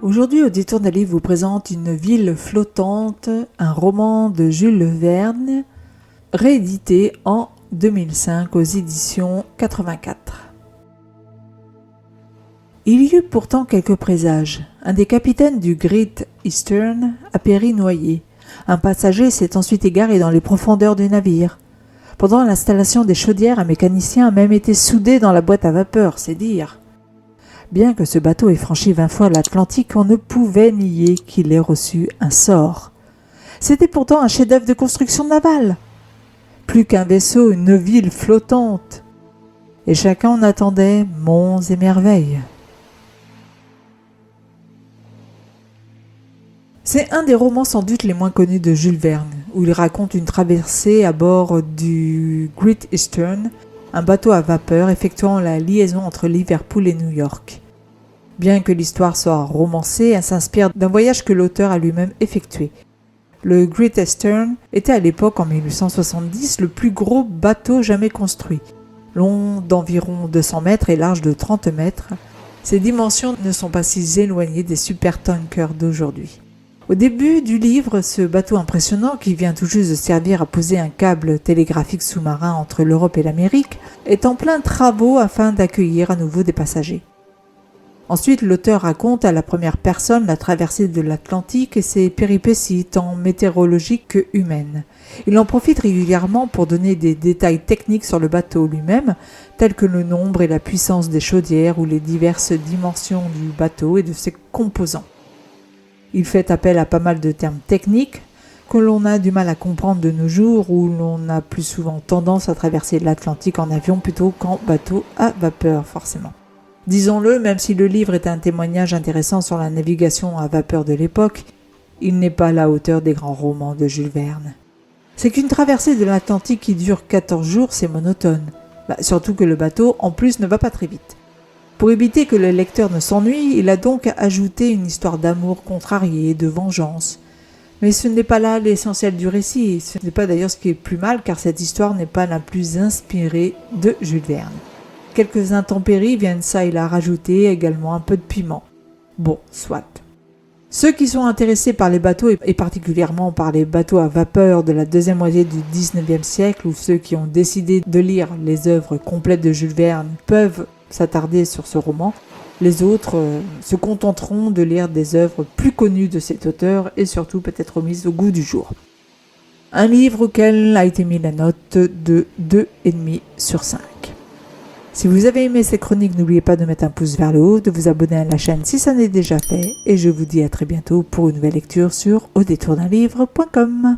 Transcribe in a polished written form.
Aujourd'hui, au détour d'un livre vous présente Une ville flottante, un roman de Jules Verne, réédité en 2005 aux éditions 84. Il y eut pourtant quelques présages. Un des capitaines du Great Eastern a péri noyé. Un passager s'est ensuite égaré dans les profondeurs du navire. Pendant l'installation des chaudières, un mécanicien a même été soudé dans la boîte à vapeur, c'est dire. Bien que ce bateau ait franchi 20 fois l'Atlantique, on ne pouvait nier qu'il ait reçu un sort. C'était pourtant un chef-d'œuvre de construction navale. Plus qu'un vaisseau, une ville flottante. Et chacun en attendait monts et merveilles. C'est un des romans sans doute les moins connus de Jules Verne, où il raconte une traversée à bord du Great Eastern, un bateau à vapeur effectuant la liaison entre Liverpool et New York. Bien que l'histoire soit romancée, elle s'inspire d'un voyage que l'auteur a lui-même effectué. Le Great Eastern était à l'époque, en 1870, le plus gros bateau jamais construit. Long d'environ 200 mètres et large de 30 mètres, ses dimensions ne sont pas si éloignées des supertankers d'aujourd'hui. Au début du livre, ce bateau impressionnant, qui vient tout juste de servir à poser un câble télégraphique sous-marin entre l'Europe et l'Amérique, est en plein travaux afin d'accueillir à nouveau des passagers. Ensuite, l'auteur raconte à la première personne la traversée de l'Atlantique et ses péripéties tant météorologiques que humaines. Il en profite régulièrement pour donner des détails techniques sur le bateau lui-même, tels que le nombre et la puissance des chaudières ou les diverses dimensions du bateau et de ses composants. Il fait appel à pas mal de termes techniques que l'on a du mal à comprendre de nos jours, où l'on a plus souvent tendance à traverser l'Atlantique en avion plutôt qu'en bateau à vapeur, forcément. Disons-le, même si le livre est un témoignage intéressant sur la navigation à vapeur de l'époque, il n'est pas à la hauteur des grands romans de Jules Verne. C'est qu'une traversée de l'Atlantique qui dure 14 jours, c'est monotone. Surtout que le bateau, en plus, ne va pas très vite. Pour éviter que le lecteur ne s'ennuie, il a donc ajouté une histoire d'amour contrarié, de vengeance. Mais ce n'est pas là l'essentiel du récit. Ce n'est pas d'ailleurs ce qui est plus mal, car cette histoire n'est pas la plus inspirée de Jules Verne. Quelques intempéries viennent ça et là rajouter également un peu de piment. Bon, soit. Ceux qui sont intéressés par les bateaux, et particulièrement par les bateaux à vapeur de la deuxième moitié du XIXe siècle, ou ceux qui ont décidé de lire les œuvres complètes de Jules Verne, peuvent s'attarder sur ce roman. Les autres se contenteront de lire des œuvres plus connues de cet auteur et surtout peut-être mises au goût du jour. Un livre auquel a été mis la note de 2,5 sur 5. Si vous avez aimé ces chroniques, n'oubliez pas de mettre un pouce vers le haut, de vous abonner à la chaîne si ça n'est déjà fait, et je vous dis à très bientôt pour une nouvelle lecture sur audétourdunlivre.com.